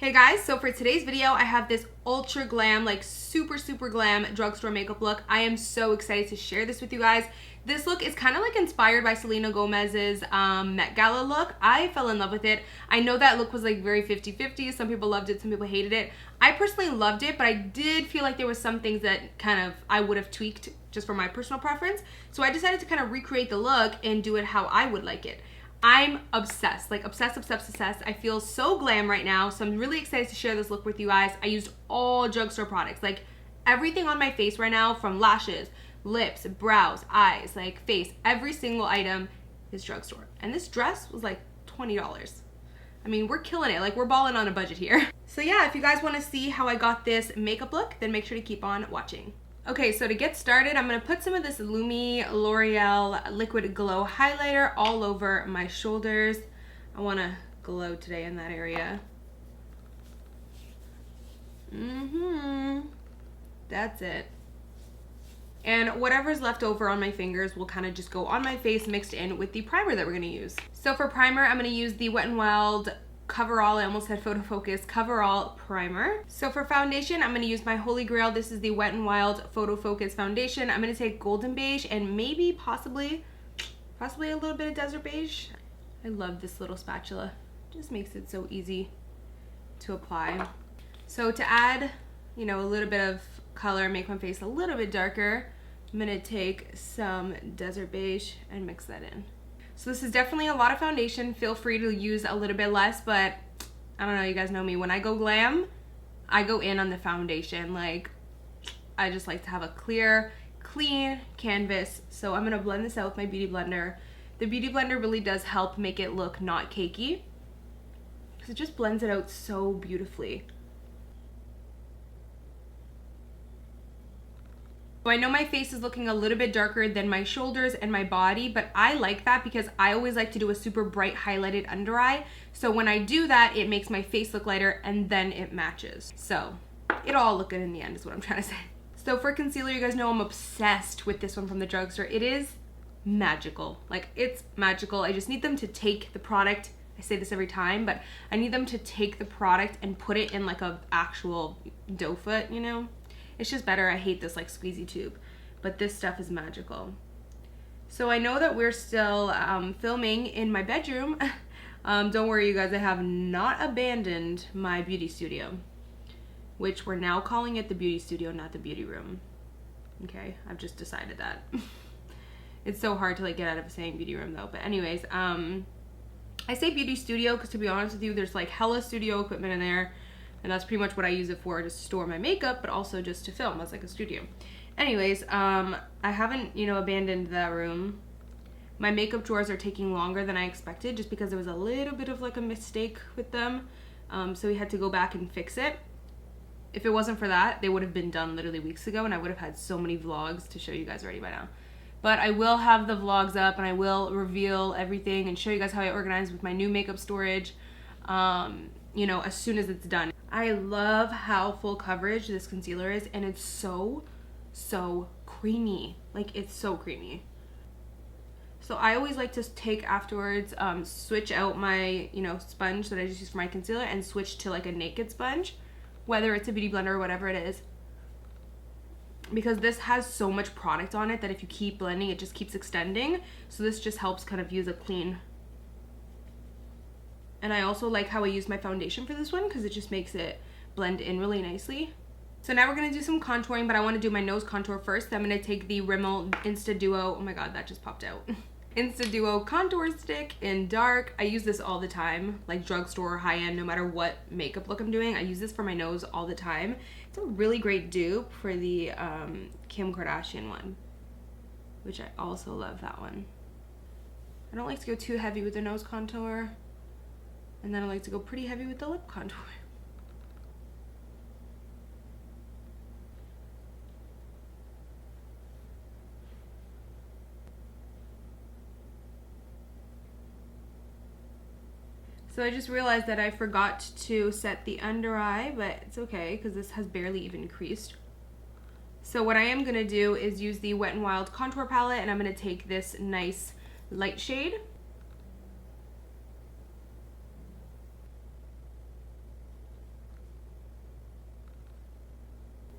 Hey guys, so for today's video, I have this ultra glam, like super glam drugstore makeup look. I am so excited to share this with you guys. This look is kind of like inspired by Selena Gomez's Met Gala look. I fell in love with it. I know that look was like very 50-50. Some people loved it, some people hated it. I personally loved it, but I did feel like there was some things that kind of I would have tweaked just for my personal preference. So I decided to kind of recreate the look and do it how I would like it. I'm obsessed, like obsessed. I feel so glam right now, so I'm really excited to share this look with you guys. I used all drugstore products, like everything on my face right now, from lashes, lips, brows, eyes, like face, every single item is drugstore. And this dress was like $20. I mean, we're killing it, like we're balling on a budget here. So yeah, if you guys wanna see how I got this makeup look, then make sure to keep on watching. Okay, so to get started, I'm going to put some of this Lumi L'Oreal Liquid Glow Highlighter all over my shoulders. I want to glow today in that area. That's it. And whatever's left over on my fingers will kind of just go on my face mixed in with the primer that we're going to use. So for primer, I'm going to use the Wet n Wild Coverall, I almost said Photo Focus, Coverall Primer. So for foundation, I'm going to use my Holy Grail. This is the Wet n Wild Photo Focus Foundation. I'm going to take Golden Beige and maybe possibly a little bit of Desert Beige. I love this little spatula. It just makes it so easy to apply. So to add, you know, a little bit of color, make my face a little bit darker, I'm going to take some Desert Beige and mix that in. So this is definitely a lot of foundation. Feel free to use a little bit less, but I don't know, you guys know me. When I go glam, I go in on the foundation. Like, I just like to have a clear, clean canvas. So I'm gonna blend this out with my Beauty Blender. The Beauty Blender really does help make it look not cakey, because it just blends it out so beautifully. So I know my face is looking a little bit darker than my shoulders and my body, but I like that because I always like to do a super bright highlighted under eye. So when I do that, it makes my face look lighter and then it matches. So it'll all look good in the end is what I'm trying to say. So for concealer, you guys know I'm obsessed with this one from the drugstore. It is magical. Like, it's magical. I just need them to take the product. I say this every time, but I need them to take the product and put it in like a actual doe foot, you know? It's just better. I hate this like squeezy tube, but this stuff is magical. So I know that we're still filming in my bedroom. Don't worry, you guys, I have not abandoned my beauty studio, which we're now calling it the beauty studio, not the beauty room. Okay, I've just decided that. It's so hard to like get out of saying beauty room though. But anyways, I say beauty studio because, to be honest with you, there's like hella studio equipment in there. And that's pretty much what I use it for, just to store my makeup, but also just to film as like a studio. Anyways, I haven't, you know, abandoned that room. My makeup drawers are taking longer than I expected just because there was a little bit of like a mistake with them. So we had to go back and fix it. If it wasn't for that, they would have been done literally weeks ago and I would have had so many vlogs to show you guys already by now. But I will have the vlogs up and I will reveal everything and show you guys how I organize with my new makeup storage, you know, as soon as it's done. I love how full coverage this concealer is, and it's so creamy. Like, it's so creamy. So I always like to take afterwards, switch out my, you know, sponge that I just use for my concealer and switch to like a naked sponge, whether it's a Beauty Blender or whatever it is. Because this has so much product on it that if you keep blending, it just keeps extending. So this just helps kind of use a clean. And I also like how I use my foundation for this one because it just makes it blend in really nicely. So now we're going to do some contouring, but I want to do my nose contour first. I'm going to take the Rimmel Insta Duo, oh my god, that just popped out. Insta Duo Contour Stick in dark. I use this all the time, like drugstore, high-end, no matter what makeup look I'm doing. I use this for my nose all the time. It's a really great dupe for the Kim Kardashian one, which I also love that one. I don't like to go too heavy with the nose contour. And then I like to go pretty heavy with the lip contour. So I just realized that I forgot to set the under eye, but it's okay because this has barely even creased. So what I am going to do is use the Wet n Wild contour palette, and I'm going to take this nice light shade.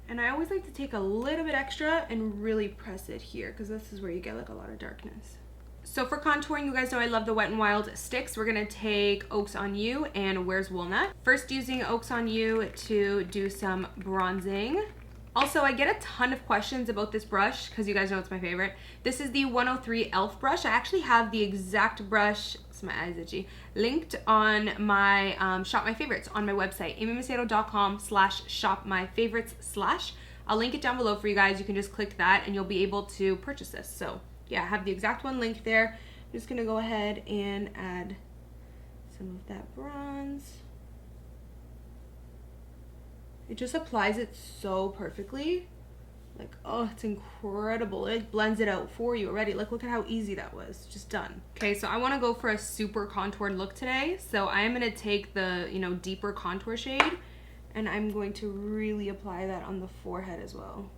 And I always like to take a little bit extra and really press it here because this is where you get like a lot of darkness. So for contouring, you guys know I love the Wet n Wild sticks. We're gonna take Oaks on You and Where's Walnut. First, using Oaks on You to do some bronzing. Also, I get a ton of questions about this brush because you guys know it's my favorite. This is the 103 e.l.f. brush. I actually have the exact brush, it's my eyes itchy, linked on my Shop My Favorites on my website, amymacedo.com/shopmyfavorites/. I'll link it down below for you guys. You can just click that and you'll be able to purchase this. So yeah, I have the exact one linked there. I'm just gonna go ahead and add some of that bronze. It just applies it so perfectly. Like, oh, it's incredible. It blends it out for you already. Like, look at how easy that was. Just done. Okay, so I want to go for a super contoured look today. So I am going to take the, you know, deeper contour shade and I'm going to really apply that on the forehead as well.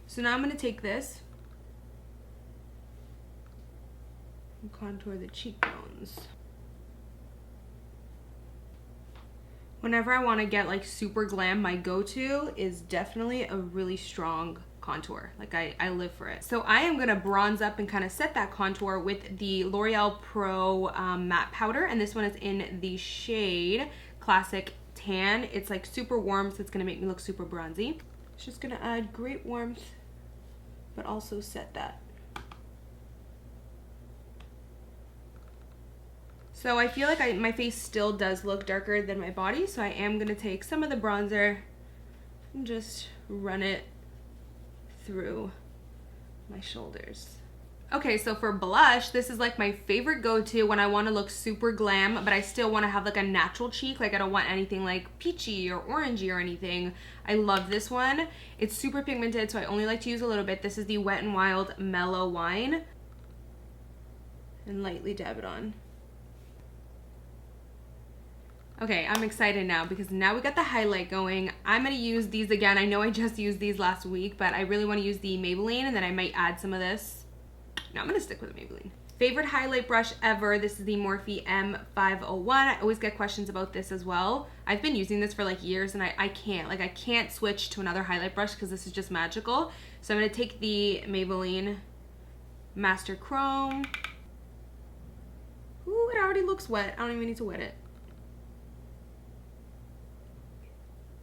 So now I'm going to take this and contour the cheekbones. Whenever I want to get like super glam, my go-to is definitely a really strong contour. Like I live for it. So I am going to bronze up and kind of set that contour with the L'Oreal Pro matte powder. And this one is in the shade Classic Tan. It's like super warm, so it's going to make me look super bronzy. It's just going to add great warmth, but also set that. So I feel like my face still does look darker than my body, so I am going to take some of the bronzer and just run it through my shoulders. Okay, so for blush, this is like my favorite go-to when I want to look super glam, but I still want to have like a natural cheek. Like I don't want anything like peachy or orangey or anything. I love this one. It's super pigmented, so I only like to use a little bit. This is the Wet n Wild Mellow Wine. And lightly dab it on. Okay, I'm excited now because now we got the highlight going. I'm gonna use these again. I know I just used these last week, but I really wanna use the Maybelline and then I might add some of this. No, I'm gonna stick with the Maybelline. Favorite highlight brush ever. This is the Morphe M501. I always get questions about this as well. I've been using this for like years and I can't switch to another highlight brush because this is just magical. So I'm gonna take the Maybelline Master Chrome. Ooh, it already looks wet. I don't even need to wet it.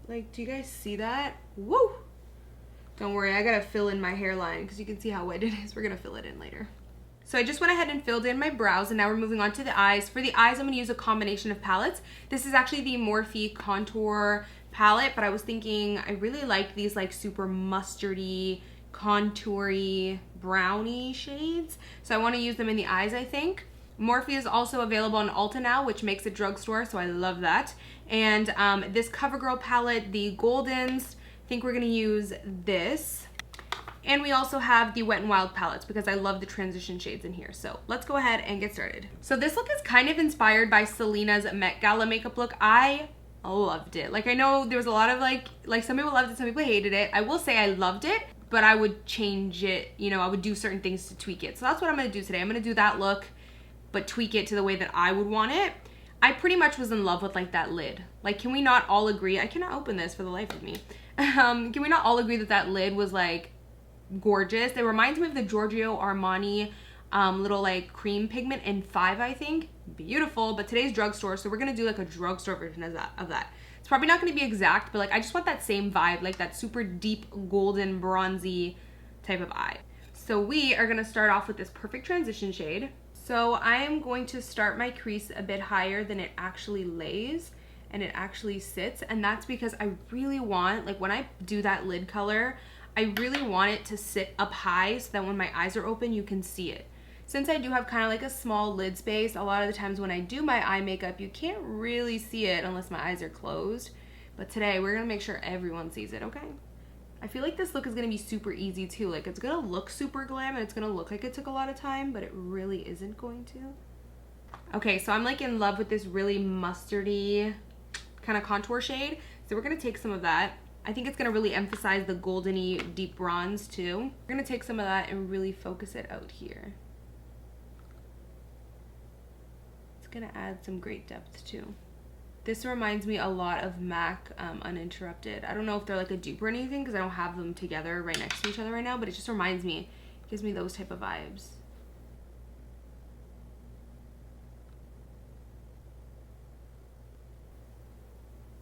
Like, do you guys see that? Woo! Don't worry, I gotta fill in my hairline because you can see how wet it is. We're gonna fill it in later. So I just went ahead and filled in my brows and now we're moving on to the eyes. For the eyes, I'm gonna use a combination of palettes. This is actually the Morphe Contour palette, but I was thinking I really like these like super mustardy, contoury, browny shades. So I wanna use them in the eyes, I think. Morphe is also available on Ulta now, which makes it drugstore, so I love that. And this CoverGirl palette, the Goldens, I think we're gonna use this. And we also have the Wet n Wild palettes because I love the transition shades in here. So let's go ahead and get started. So this look is kind of inspired by Selena's Met Gala makeup look. I loved it. Like I know there was a lot of like some people loved it, some people hated it. I will say I loved it, but I would change it, you know, I would do certain things to tweak it. So that's what I'm gonna do today. I'm gonna do that look, but tweak it to the way that I would want it. I pretty much was in love with like that lid. Like, can we not all agree? I cannot open this for the life of me. Can we not all agree that that lid was like gorgeous? It reminds me of the Giorgio Armani little like cream pigment in 5, I think. Beautiful, but today's drugstore, so we're gonna do like a drugstore version of that. It's probably not gonna be exact, but like I just want that same vibe, like that super deep golden bronzy type of eye. So we are gonna start off with this perfect transition shade. So I am going to start my crease a bit higher than it actually lays and it actually sits, and that's because I really want, like when I do that lid color, I really want it to sit up high so that when my eyes are open, you can see it. Since I do have kind of like a small lid space, a lot of the times when I do my eye makeup, you can't really see it unless my eyes are closed. But today we're gonna make sure everyone sees it, okay? I feel like this look is gonna be super easy too. Like it's gonna look super glam and it's gonna look like it took a lot of time, but it really isn't going to. Okay, so I'm like in love with this really mustardy kind of contour shade. So we're gonna take some of that. I think it's gonna really emphasize the goldeny deep bronze too. We're gonna take some of that and really focus it out here. It's gonna add some great depth too. This reminds me a lot of MAC Uninterrupted. I don't know if they're like a dupe or anything because I don't have them together right next to each other right now, but it just reminds me, gives me those type of vibes.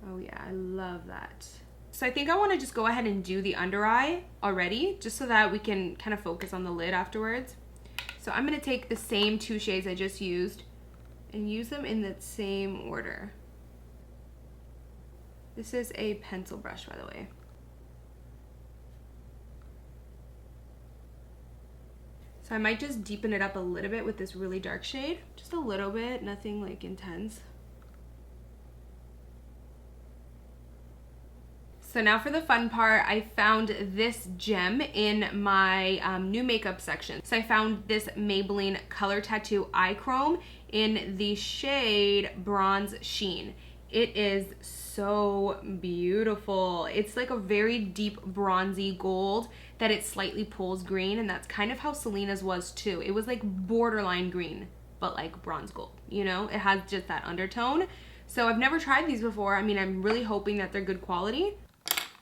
Oh yeah, I love that. So I think I want to just go ahead and do the under eye already, just so that we can kind of focus on the lid afterwards. So I'm going to take the same 2 shades I just used and use them in that same order. This is a pencil brush, by the way. So I might just deepen it up a little bit with this really dark shade. Just a little bit, nothing like intense. So now for the fun part, I found this gem in my new makeup section. So I found this Maybelline Color Tattoo Eye Chrome in the shade Bronze Sheen. It is so beautiful. It's like a very deep bronzy gold that it slightly pulls green, and that's kind of how Selena's was too. It was like borderline green, but like bronze gold, you know? It has just that undertone. So I've never tried these before. I mean, I'm really hoping that they're good quality.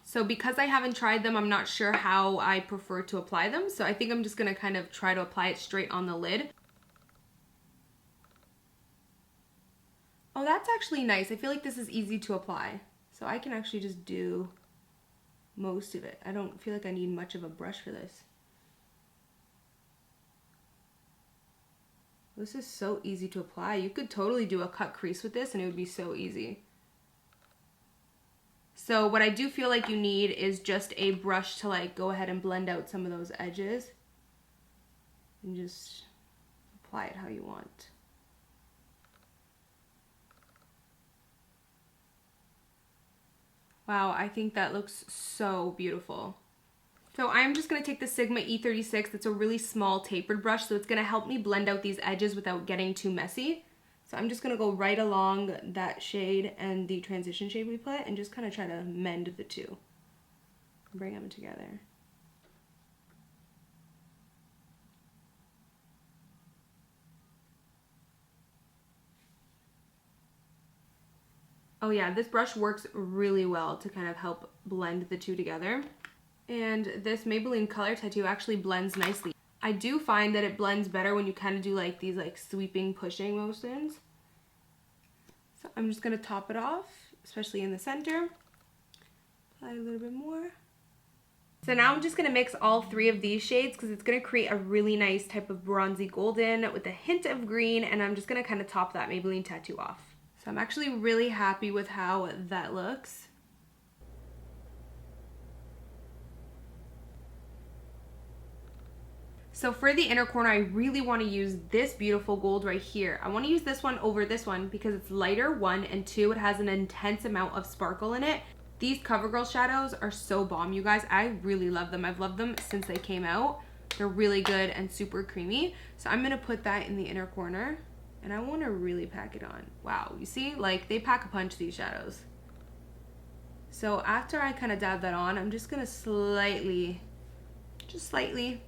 So because I haven't tried them, I'm not sure how I prefer to apply them. So I think I'm just gonna kind of try to apply it straight on the lid. Oh, that's actually nice. I feel like this is easy to apply. So I can actually just do most of it. I don't feel like I need much of a brush for this. This is so easy to apply. You could totally do a cut crease with this and it would be so easy. So what I do feel like you need is just a brush to like go ahead and blend out some of those edges and just apply it how you want. Wow, I think that looks so beautiful. So I'm just gonna take the Sigma E36. It's a really small tapered brush, so it's gonna help me blend out these edges without getting too messy. So I'm just gonna go right along that shade and the transition shade we put and just kind of try to mend the two. Bring them together. Oh yeah, this brush works really well to kind of help blend the two together. And this Maybelline Color Tattoo actually blends nicely. I do find that it blends better when you kind of do like these like sweeping pushing motions. So I'm just gonna top it off, especially in the center. Apply a little bit more. So now I'm just gonna mix all 3 of these shades because it's gonna create a really nice type of bronzy golden with a hint of green, and I'm just gonna kind of top that Maybelline tattoo off. So I'm actually really happy with how that looks. So for the inner corner, I really want to use this beautiful gold right here. I want to use this one over this one because it's lighter, 1, and 2, it has an intense amount of sparkle in it. These CoverGirl shadows are so bomb, you guys. I really love them. I've loved them since they came out. They're really good and super creamy. So I'm going to put that in the inner corner, and I want to really pack it on. Wow, you see? Like, they pack a punch, these shadows. So after I kind of dab that on, I'm just going to just slightly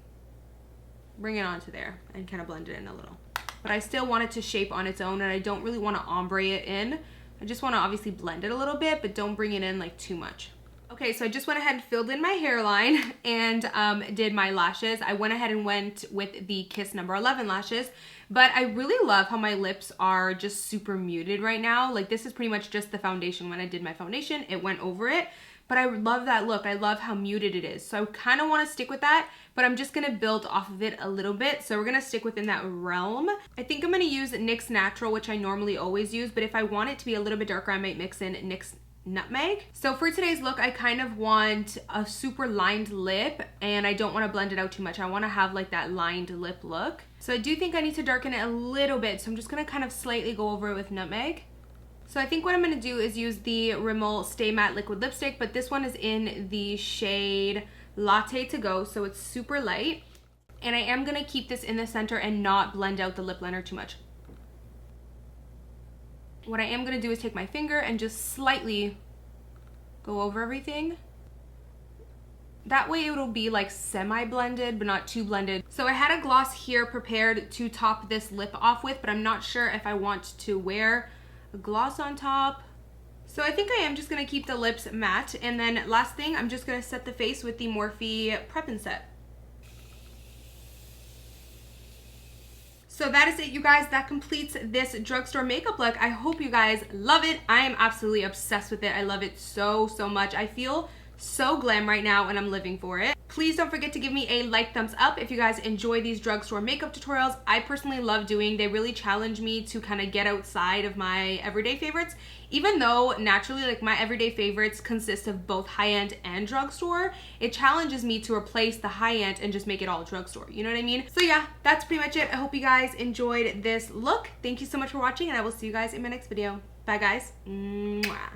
bring it onto there and kind of blend it in a little. But I still want it to shape on its own, and I don't really want to ombre it in. I just want to obviously blend it a little bit, but don't bring it in like too much. Okay, so I just went ahead and filled in my hairline and did my lashes. I went ahead and went with the Kiss number 11 lashes, but I really love how my lips are just super muted right now. Like, this is pretty much just the foundation. When I did my foundation, it went over it. But I love that look. I love how muted it is. So I kind of want to stick with that, but I'm just going to build off of it a little bit. So we're going to stick within that realm. I think I'm going to use NYX Natural, which I normally always use, but if I want it to be a little bit darker, I might mix in NYX Nutmeg. So for today's look, I kind of want a super lined lip, and I don't want to blend it out too much. I want to have like that lined lip look. So I do think I need to darken it a little bit. So I'm just going to kind of slightly go over it with Nutmeg. So I think what I'm going to do is use the Rimmel Stay Matte Liquid Lipstick, but this one is in the shade Latte to Go, so it's super light. And I am going to keep this in the center and not blend out the lip liner too much. What I am going to do is take my finger and just slightly go over everything. That way it'll be like semi-blended, but not too blended. So I had a gloss here prepared to top this lip off with, but I'm not sure if I want to wear a gloss on top. So I think I am just gonna keep the lips matte. And then last thing, I'm just gonna set the face with the Morphe Prep and Set. So that is it, you guys. That completes this drugstore makeup look. I hope you guys love it. I am absolutely obsessed with it. I love it so, so much. I feel so glam right now and I'm living for it. Please don't forget to give me a like, thumbs up if you guys enjoy these drugstore makeup tutorials. I personally love doing. They really challenge me to kind of get outside of my everyday favorites, even though naturally like my everyday favorites consist of both high-end and drugstore. It challenges me to replace the high-end and just make it all drugstore, you know what I mean? So yeah, that's pretty much it. I hope you guys enjoyed this look. Thank you so much for watching and I will see you guys in my next video. Bye guys. Mwah.